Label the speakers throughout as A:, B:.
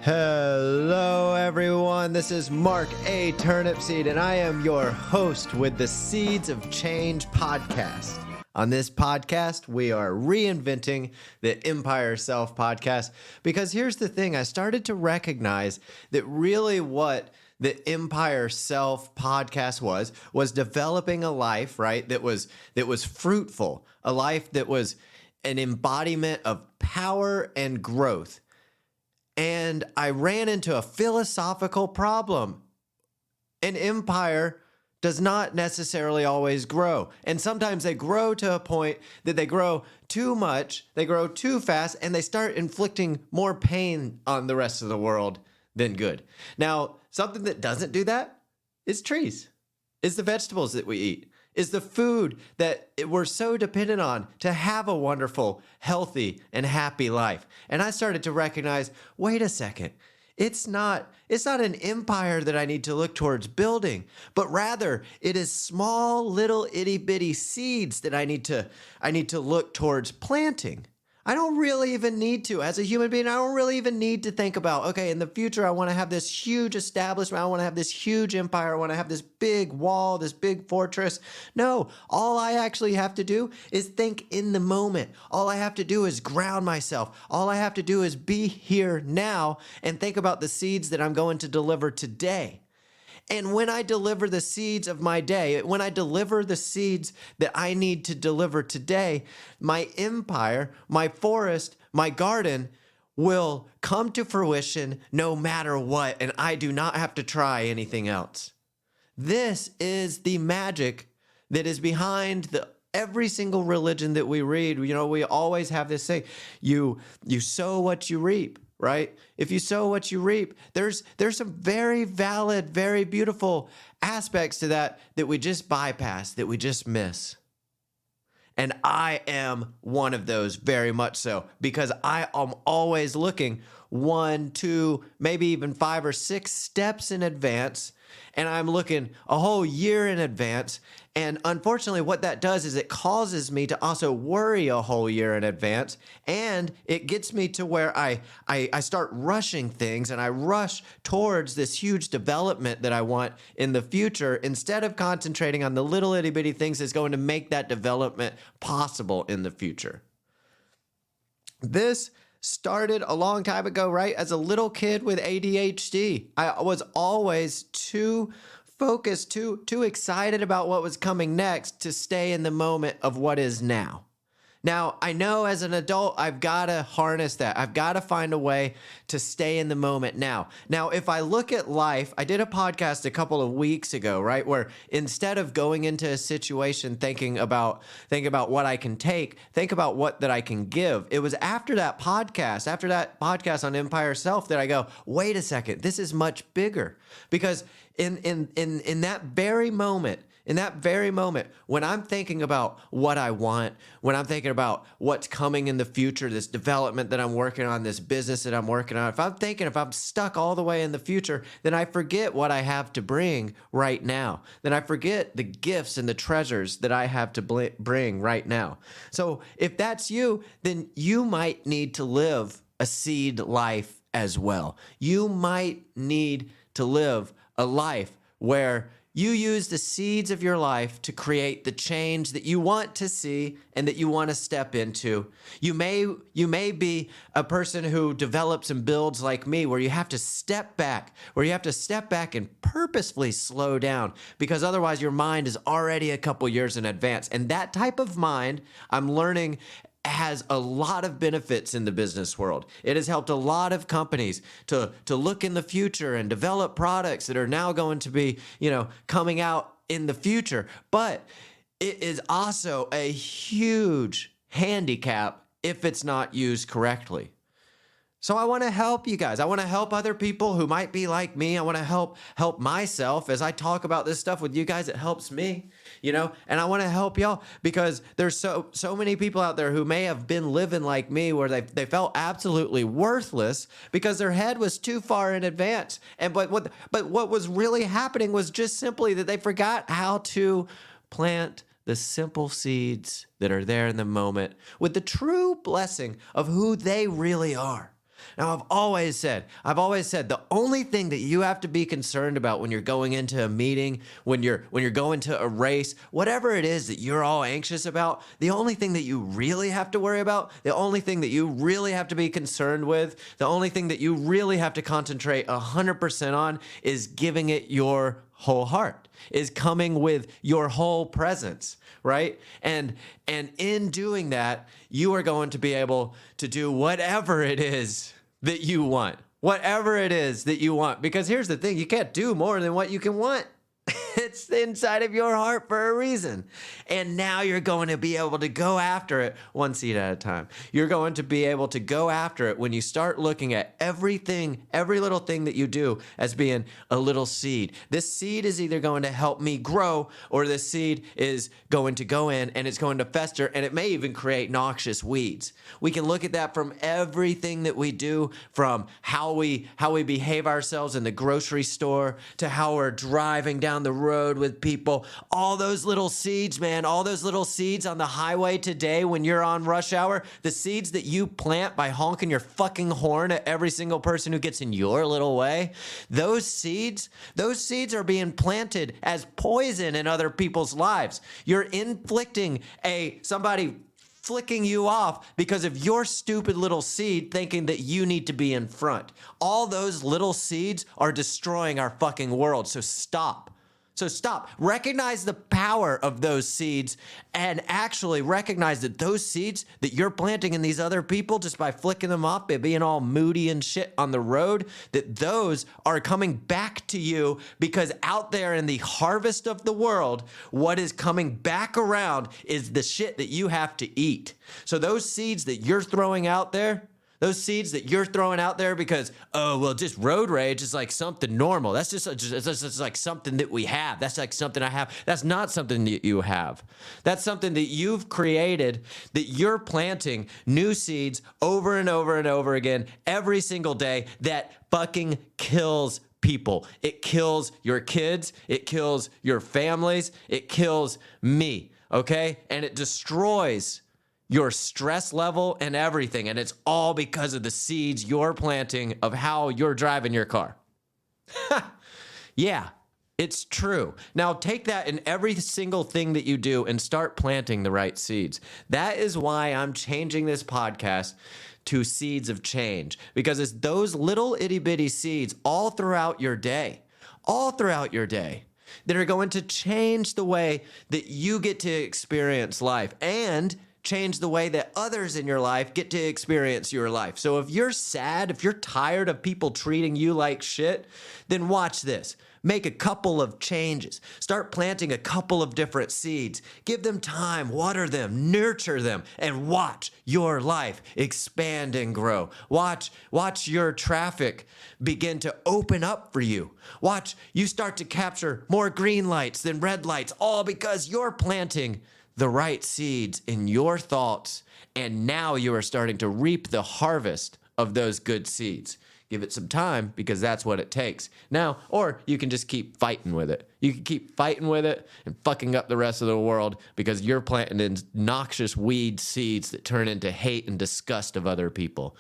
A: Hello, everyone. This is Mark A. Turnipseed, and I am your host with the Seeds of Change podcast. On this podcast, we are reinventing the Empire Self podcast because here's the thing. I started to recognize that really what the Empire Self podcast was developing a life, right, that was fruitful, a life that was an embodiment of power and growth. And I ran into a philosophical problem. An empire does not necessarily always grow. And sometimes they grow to a point that they grow too much, they grow too fast, and they start inflicting more pain on the rest of the world than good. Now, something that doesn't do that is trees, is the vegetables that we eat, is the food that we're so dependent on to have a wonderful, healthy, and happy life. And I started to recognize, wait a second, it's not an empire that I need to look towards building, but rather it is small little itty bitty seeds that I need to look towards planting. I don't really even need to, as a human being, I don't really even need to think about, okay, in the future, I want to have this huge establishment. I want to have this huge empire. I want to have this big wall, this big fortress. No, all I actually have to do is think in the moment. All I have to do is ground myself. All I have to do is be here now and think about the seeds that I'm going to deliver today. And when I deliver the seeds of my day, when I deliver the seeds that I need to deliver today, my empire, my forest, my garden will come to fruition no matter what, and I do not have to try anything else. This is the magic that is behind every single religion that we read. You know, we always have this saying, you sow what you reap. Right? If you sow what you reap, there's some very valid, very beautiful aspects to that we just bypass, that we just miss. And I am one of those, very much so, because I am always looking 1, 2, maybe even 5 or 6 steps in advance, and I'm looking a whole year in advance. And unfortunately, what that does is it causes me to also worry a whole year in advance, and it gets me to where I start rushing things, and I rush towards this huge development that I want in the future instead of concentrating on the little itty bitty things that's going to make that development possible in the future. This started a long time ago, right? As a little kid with ADHD, I was always too focused, too excited about what was coming next to stay in the moment of what is now. Now, I know as an adult, I've got to harness that. I've got to find a way to stay in the moment now. Now, if I look at life, I did a podcast a couple of weeks ago, right? Where instead of going into a situation thinking about what I can take, think about what that I can give. It was after that podcast on Empire Self that I go, wait a second, this is much bigger. Because in that very moment, when I'm thinking about what I want, when I'm thinking about what's coming in the future, this development that I'm working on, this business that I'm working on, if I'm stuck all the way in the future, then I forget what I have to bring right now. Then I forget the gifts and the treasures that I have to bring right now. So if that's you, then you might need to live a seed life as well. You might need to live a life where you use the seeds of your life to create the change that you want to see and that you want to step into. You may be a person who develops and builds like me, where you have to step back and purposefully slow down, because otherwise your mind is already a couple years in advance. And that type of mind, I'm learning, has a lot of benefits in the business world. It has helped a lot of companies to look in the future and develop products that are now going to be, coming out in the future. But it is also a huge handicap if it's not used correctly. So I want to help you guys. I want to help other people who might be like me. I want to help myself as I talk about this stuff with you guys. It helps me, and I want to help y'all, because there's so many people out there who may have been living like me, where they felt absolutely worthless because their head was too far in advance. But what was really happening was just simply that they forgot how to plant the simple seeds that are there in the moment with the true blessing of who they really are. Now, I've always said the only thing that you have to be concerned about when you're going into a meeting, when you're going to a race, whatever it is that you're all anxious about, the only thing that you really have to worry about, the only thing that you really have to be concerned with, the only thing that you really have to concentrate 100% on is giving it your whole heart, is coming with your whole presence, right? And in doing that, you are going to be able to do whatever it is that you want. Whatever it is that you want. Because here's the thing, you can't do more than what you can want. It's inside of your heart for a reason. And now you're going to be able to go after it one seed at a time. You're going to be able to go after it when you start looking at everything, every little thing that you do as being a little seed. This seed is either going to help me grow, or this seed is going to go in and it's going to fester, and it may even create noxious weeds. We can look at that from everything that we do, from how we behave ourselves in the grocery store to how we're driving down the road with people. All those little seeds, man, all those little seeds on the highway today when you're on rush hour, the seeds that you plant by honking your fucking horn at every single person who gets in your little way, those seeds are being planted as poison in other people's lives. You're inflicting somebody flicking you off because of your stupid little seed thinking that you need to be in front. All those little seeds are destroying our fucking world. So stop. Recognize the power of those seeds, and actually recognize that those seeds that you're planting in these other people just by flicking them off, by being all moody and shit on the road, that those are coming back to you, because out there in the harvest of the world, what is coming back around is the shit that you have to eat. So those seeds that you're throwing out there, because, oh, well, just road rage is like something normal. That's just like something that we have. That's like something I have. That's not something that you have. That's something that you've created, that you're planting new seeds over and over and over again every single day, that fucking kills people. It kills your kids. It kills your families. It kills me, okay? And it destroys your stress level and everything. And it's all because of the seeds you're planting of how you're driving your car. Yeah, it's true. Now take that in every single thing that you do and start planting the right seeds. That is why I'm changing this podcast to Seeds of Change, because it's those little itty bitty seeds all throughout your day, that are going to change the way that you get to experience life, and change the way that others in your life get to experience your life. So if you're sad, if you're tired of people treating you like shit, then watch this. Make a couple of changes. Start planting a couple of different seeds. Give them time, water them, nurture them, and watch your life expand and grow. Watch your traffic begin to open up for you. Watch you start to capture more green lights than red lights, all because you're planting the right seeds in your thoughts, and now you are starting to reap the harvest of those good seeds. Give it some time, because that's what it takes. Now, or you can just keep fighting with it. You can keep fighting with it and fucking up the rest of the world because you're planting in noxious weed seeds that turn into hate and disgust of other people.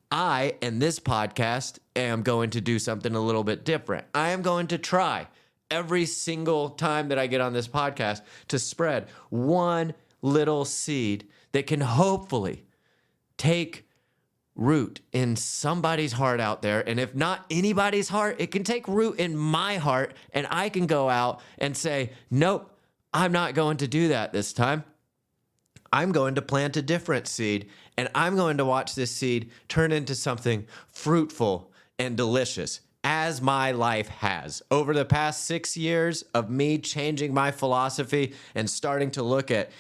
A: I, in this podcast, am going to do something a little bit different. I am going to try every single time that I get on this podcast to spread one little seed that can hopefully take root in somebody's heart out there. And if not anybody's heart, it can take root in my heart, and I can go out and say, nope, I'm not going to do that this time. I'm going to plant a different seed, and I'm going to watch this seed turn into something fruitful and delicious, as my life has. Over the past 6 years of me changing my philosophy and starting to look at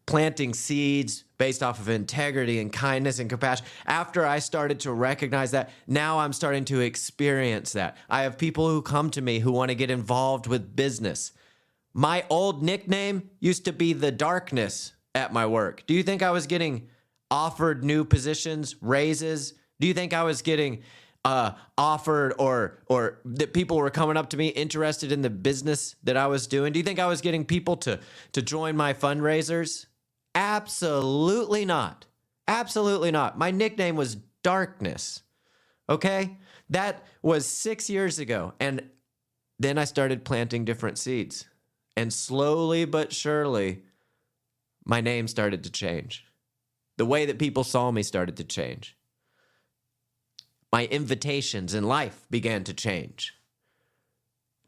A: planting seeds based off of integrity and kindness and compassion, after I started to recognize that, now I'm starting to experience that. I have people who come to me who want to get involved with business. My old nickname used to be the darkness at my work. Do you think I was getting offered new positions, raises? Do you think I was getting offered or that people were coming up to me interested in the business that I was doing? Do you think I was getting people to join my fundraisers? Absolutely not. Absolutely not. My nickname was Darkness. Okay? That was 6 years ago. And then I started planting different seeds. And slowly but surely, my name started to change. The way that people saw me started to change. My invitations in life began to change.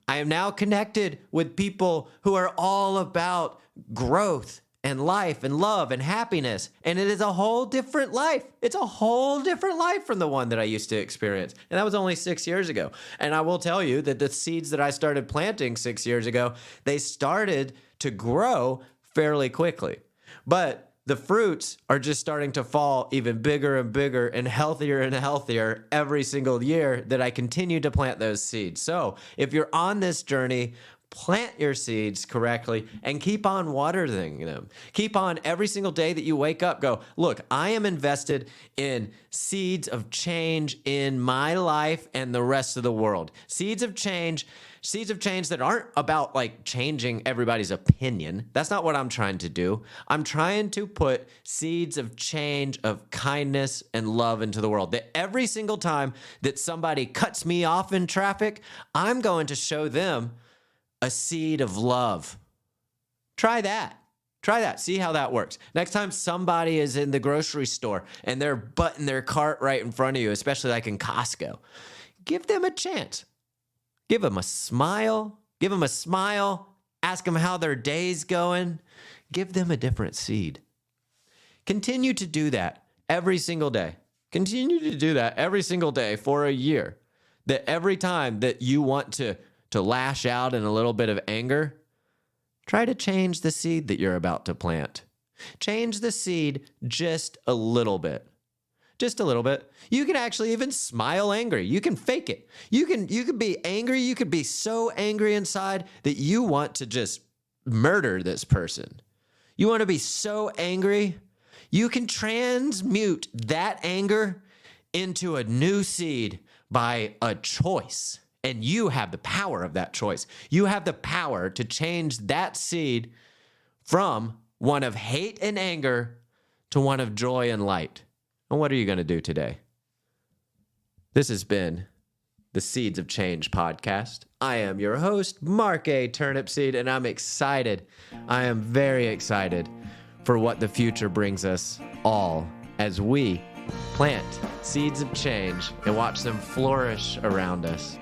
A: I am now connected with people who are all about growth and life and love and happiness. And it is a whole different life. It's a whole different life from the one that I used to experience. And that was only 6 years ago. And I will tell you that the seeds that I started planting 6 years ago, they started to grow fairly quickly. But the fruits are just starting to fall even bigger and healthier every single year that I continue to plant those seeds. So if you're on this journey, plant your seeds correctly and keep on watering them. Keep on every single day that you wake up, go, look, I am invested in seeds of change in my life and the rest of the world. Seeds of change that aren't about like changing everybody's opinion. That's not what I'm trying to do. I'm trying to put seeds of change, of kindness and love into the world. That every single time that somebody cuts me off in traffic, I'm going to show them a seed of love. Try that. See how that works. Next time somebody is in the grocery store and they're butting their cart right in front of you, especially like in Costco, give them a chance. Give them a smile. Ask them how their day's going. Give them a different seed. Continue to do that every single day. Continue to do that every single day for a year. That every time that you want to lash out in a little bit of anger, try to change the seed that you're about to plant. Change the seed just a little bit. Just a little bit. You can actually even smile angry. You can fake it. You can be angry. You could be so angry inside that you want to just murder this person. You want to be so angry. You can transmute that anger into a new seed by a choice. And you have the power of that choice. You have the power to change that seed from one of hate and anger to one of joy and light. And what are you going to do today? This has been the Seeds of Change podcast. I am your host, Mark A. Turnipseed, and I'm excited. I am very excited for what the future brings us all as we plant seeds of change and watch them flourish around us.